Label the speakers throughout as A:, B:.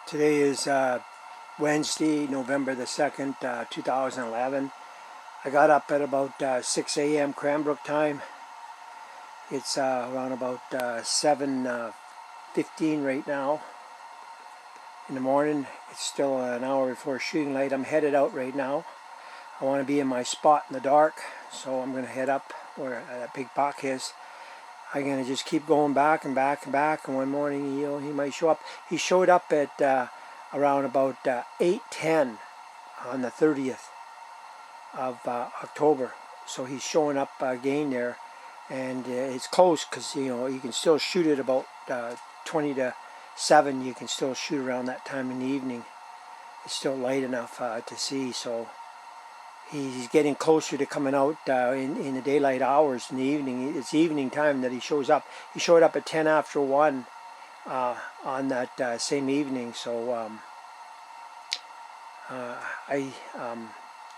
A: Today is Wednesday, November the 2nd, 2011. I got up at about 6 a.m. Cranbrook time. It's around about 7:15 right now in the morning. It's still an hour before shooting light. I'm headed out right now. I want to be in my spot in the dark, so I'm going to head up where that big buck is. I'm going to just keep going back and back and back, and one morning he might show up. He showed up at around about 8:10 on the 30th of October. So he's showing up again there, and it's close because you can still shoot at about 20 to 7. You can still shoot around that time in the evening. It's still light enough to see, so he's getting closer to coming out in the daylight hours in the evening. It's evening time that he shows up. He showed up at 10 after 1 on that same evening. So I'm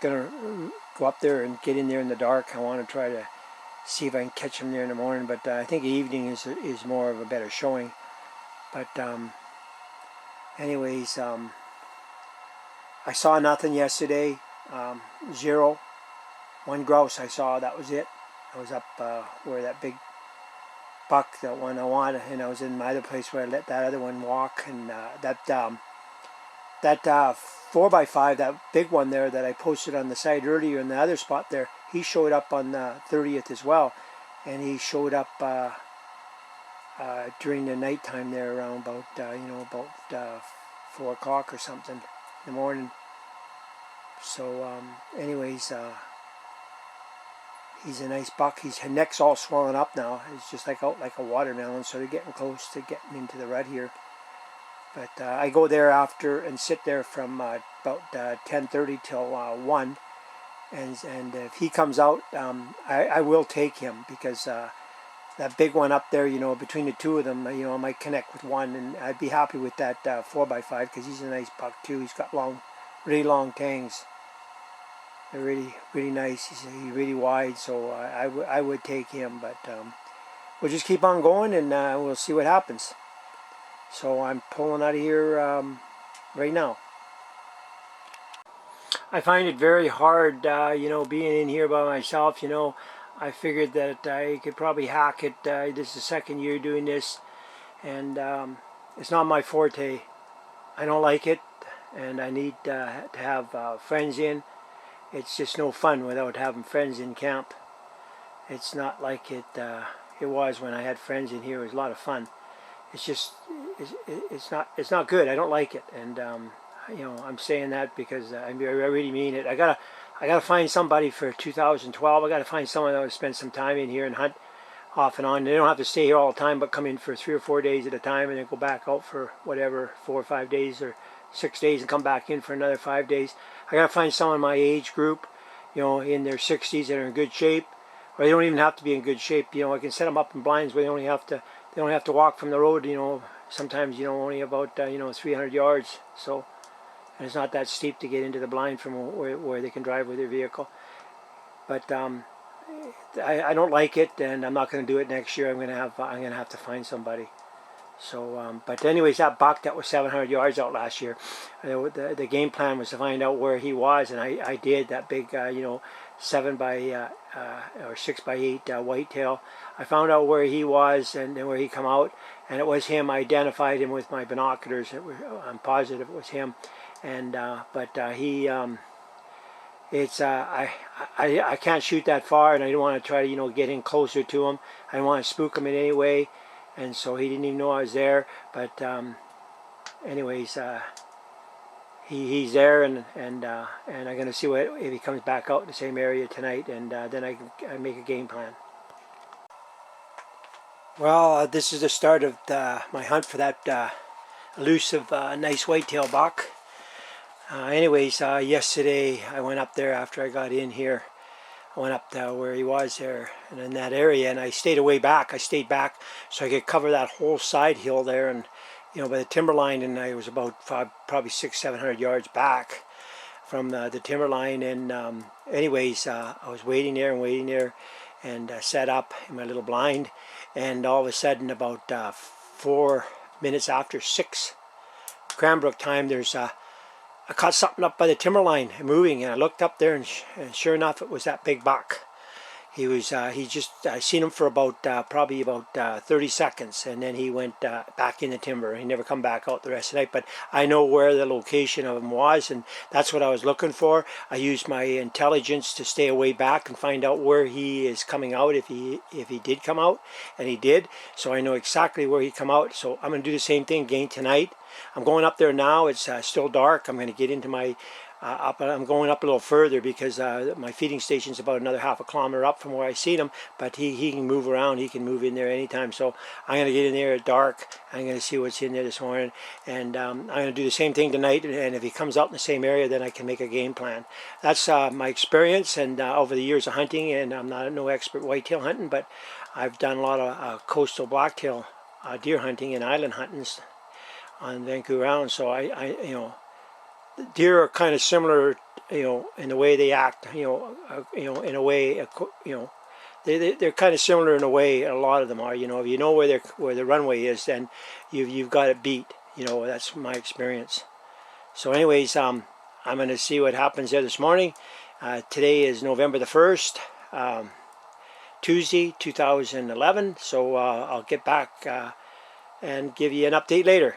A: going to go up there and get in there in the dark. I want to try to see if I can catch him there in the morning. But I think evening is more of a better showing. But anyways, I saw nothing yesterday. Zero. One grouse I saw, that was it. I was up where that big buck, that one I wanted, and I was in my other place where I let that other one walk, and that 4x5, that big one there that I posted on the site earlier in the other spot there, he showed up on the 30th as well, and he showed up during the nighttime there around about 4 o'clock or something in the morning. So anyways, he's a nice buck. His neck's all swollen up now. It's just out like a watermelon, so they're getting close to getting into the rut here. But I go there after and sit there from about 10:30 till 1. And if he comes out, I will take him, because that big one up there, between the two of them, I might connect with one, and I'd be happy with that 4x5, because he's a nice buck too. He's got really long tangs. They're really, really nice. He's really wide, so I would take him. But we'll just keep on going, and we'll see what happens. So I'm pulling out of here right now. I find it very hard, being in here by myself. I figured that I could probably hack it. This is the second year doing this, and it's not my forte. I don't like it, and I need to have friends in. It's just no fun without having friends in camp. It's not like it was when I had friends in here. It was a lot of fun. It's just it's not good. I don't like it, and I'm saying that because I really mean it. I gotta find somebody for 2012. I gotta find someone that will spend some time in here and hunt off and on. They don't have to stay here all the time, but come in for 3 or 4 days at a time, and then go back out for whatever 4 or 5 days or 6 days, and come back in for another 5 days. I gotta find someone my age group, in their 60s that are in good shape, or they don't even have to be in good shape. I can set them up in blinds where they only have to walk from the road. Sometimes only about 300 yards. So, and it's not that steep to get into the blind from where they can drive with their vehicle. But I don't like it, and I'm not going to do it next year. I'm gonna have to find somebody. So, but anyways, that buck that was 700 yards out last year, the game plan was to find out where he was, and I did. That big, 7 by or 6 by 8 whitetail. I found out where he was and where he come out, and it was him. I identified him with my binoculars. I'm positive it was him, and he. I can't shoot that far, and I don't want to try to get in closer to him. I don't want to spook him in any way. And so he didn't even know I was there. But anyways, he's there, and I'm going to see if he comes back out in the same area tonight, and then I make a game plan. Well, this is the start of my hunt for that elusive, nice whitetail buck. Anyways, yesterday I went up there after I got in here. I went up to where he was there, and in that area, and I stayed away back. I stayed back so I could cover that whole side hill there, and by the timberline, and I was about probably 600-700 yards back from the timberline. And anyways, I was waiting there and set up in my little blind, and all of a sudden, about 4 minutes after 6, Cranbrook time, I caught something up by the timberline moving, and I looked up there, and sure enough, it was that big buck. He was, I seen him for about, probably about 30 seconds, and then he went back in the timber. He never come back out the rest of the night, but I know where the location of him was, and that's what I was looking for. I used my intelligence to stay way back and find out where he is coming out, if he did come out, and he did, so I know exactly where he come out. So I'm going to do the same thing again tonight. I'm going up there now. It's still dark. I'm going to get into my I'm going up a little further because my feeding station's about another half a kilometer up from where I seen him, but he can move around. He can move in there anytime. So I'm going to get in there at dark. I'm going to see what's in there this morning, and I'm going to do the same thing tonight, and if he comes out in the same area, then I can make a game plan. That's my experience, and over the years of hunting, and I'm not no expert whitetail hunting, but I've done a lot of coastal blacktail deer hunting and island hunting on Vancouver Island, so I deer are kind of similar, in the way they act, in a way, they're kind of similar in a way. A lot of them are, if you know where the runway is, then you've got it beat. That's my experience. So, anyways, I'm going to see what happens there this morning. Today is November the 1st, Tuesday, 2011. So I'll get back and give you an update later.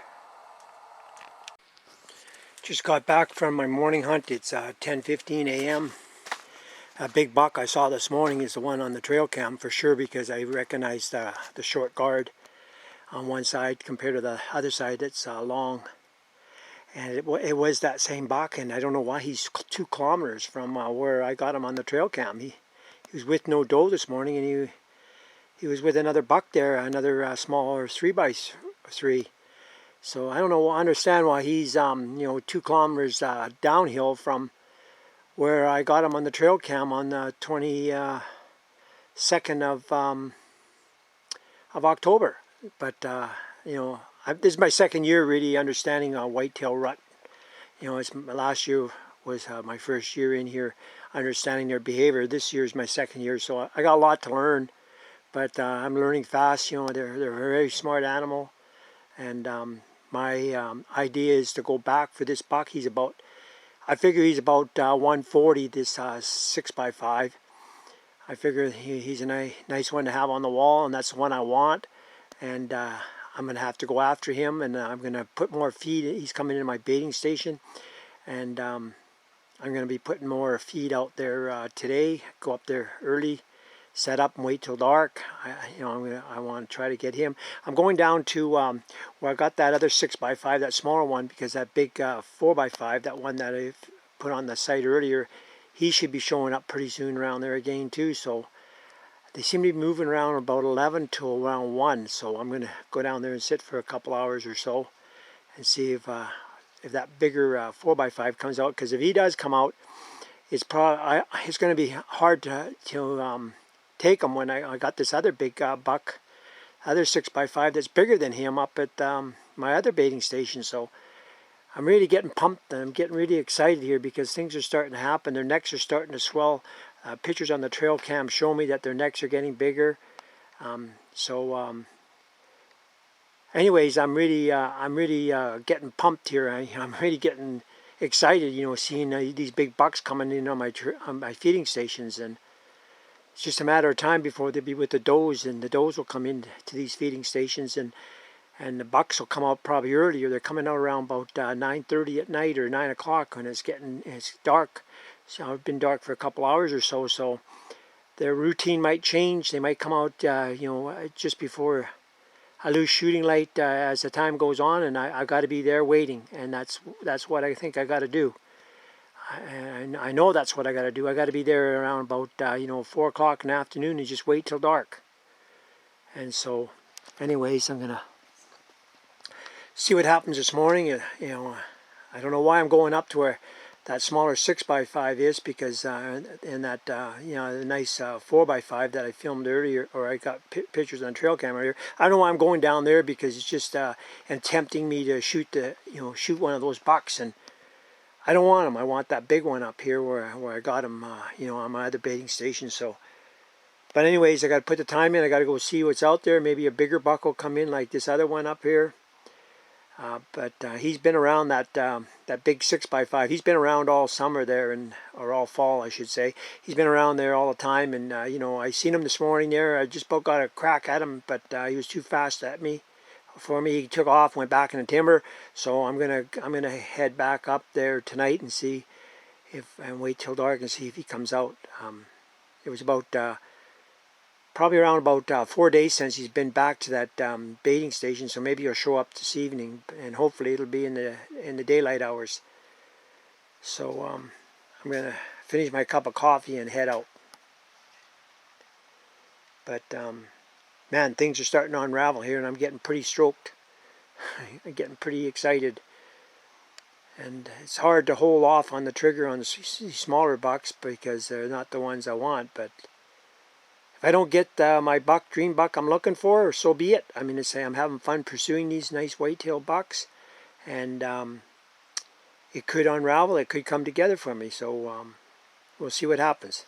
A: Just got back from my morning hunt. It's 10:15 a.m. A big buck I saw this morning is the one on the trail cam for sure, because I recognized the short guard on one side compared to the other side that's long. And it was that same buck, and I don't know why he's 2 kilometers from where I got him on the trail cam. He was with no doe this morning, and he was with another buck there, another smaller 3x3. So I don't understand why he's 2 kilometers downhill from where I got him on the trail cam on the 22nd of October. But this is my second year really understanding whitetail rut. Last year was my first year in here understanding their behavior. This year is my second year, so I got a lot to learn. But I'm learning fast. They're a very smart animal, and my idea is to go back for this buck. I figure he's about 140, this 6x5. I figure he's a nice one to have on the wall, and that's the one I want. And I'm going to have to go after him, and I'm going to put more feed. He's coming into my baiting station, and I'm going to be putting more feed out there today. Go up there early, set up and wait till dark. I want to try to get him. I'm going down to where I got that other 6x5, that smaller one, because that big 4x5, that one that I put on the site earlier, he should be showing up pretty soon around there again too. So they seem to be moving around about 11 to around 1. So I'm going to go down there and sit for a couple hours or so and see if that bigger 4x5 comes out. Because if he does come out, it's going to be hard to take him when I got this other big buck, other 6x5 that's bigger than him up at my other baiting station. So I'm really getting pumped, and I'm getting really excited here because things are starting to happen. Their necks are starting to swell. Pictures on the trail cam show me that their necks are getting bigger. Anyways, I'm really getting pumped here. I'm really getting excited, seeing these big bucks coming in on my feeding stations, and it's just a matter of time before they'll be with the does, and the does will come in to these feeding stations, and the bucks will come out probably earlier. They're coming out around about 9:30 at night or 9 o'clock when it's dark. So it's been dark for a couple hours or so. So their routine might change. They might come out, just before I lose shooting light as the time goes on, and I got to be there waiting, and that's what I think I got to do. I know that's what I got to do. I got to be there around about 4 o'clock in the afternoon and just wait till dark. And so, anyways, I'm gonna see what happens this morning. I don't know why I'm going up to where that smaller 6x5 is, because in that the nice 4x5 that I filmed earlier, or I got pictures on trail camera earlier. I don't know why I'm going down there, because it's just and tempting me to shoot one of those bucks, and I don't want him. I want that big one up here where I got him, on my other baiting station. So, but anyways, I got to put the time in. I got to go see what's out there. Maybe a bigger buck will come in like this other one up here. But he's been around that big 6x5. He's been around all summer there, or all fall, I should say. He's been around there all the time, and I seen him this morning there. I just about got a crack at him, but he was too fast for me. He took off, went back in the timber. So I'm gonna head back up there tonight and see and wait till dark and see if he comes out. It was about probably around about 4 days since he's been back to that baiting station, so maybe he'll show up this evening, and hopefully it'll be in the daylight hours. So I'm gonna finish my cup of coffee and head out. But man, things are starting to unravel here, and I'm getting pretty stoked. I'm getting pretty excited, and it's hard to hold off on the trigger on the smaller bucks because they're not the ones I want. But if I don't get my dream buck I'm looking for, so be it. I mean, I'm having fun pursuing these nice whitetail bucks, and it could unravel. It could come together for me. So we'll see what happens.